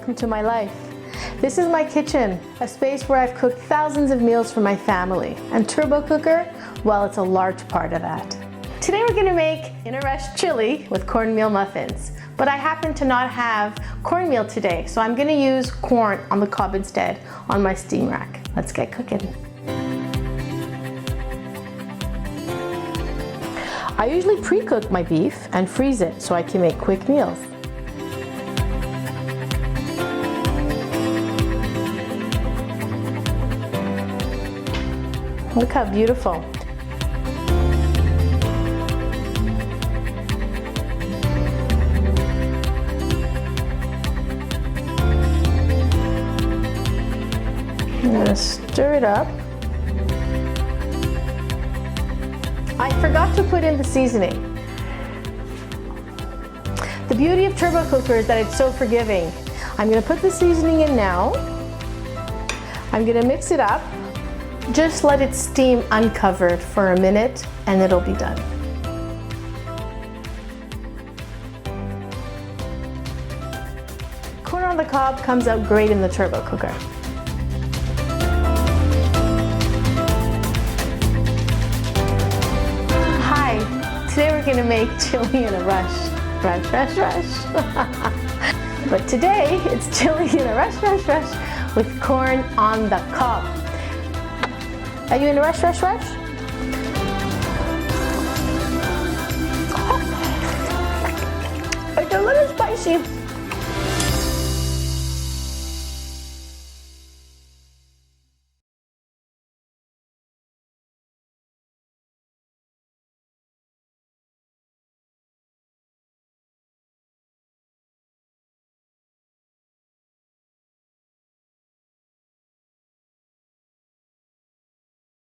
welcome to my life. This is my kitchen, a space where I've cooked thousands of meals for my family. And turbo cooker, well, it's a large part of that. Today we're gonna make in a rush chili with cornmeal muffins. But I happen to not have cornmeal today, so I'm gonna use corn on the cob instead on my steam rack. Let's get cooking. I usually pre-cook my beef and freeze it so I can make quick meals. Look how beautiful. I'm gonna stir it up. I forgot to put in the seasoning. The beauty of turbo cooker is that it's so forgiving. I'm gonna put the seasoning in now. I'm gonna mix it up. Just let it steam uncovered for a minute and it'll be done. Corn on the cob comes out great in the turbo cooker. Today we're gonna make chili in a rush. Rush, rush, rush. But today it's chili in a rush, rush, rush with corn on the cob. Are you in a rush, rush, rush? It's a little spicy.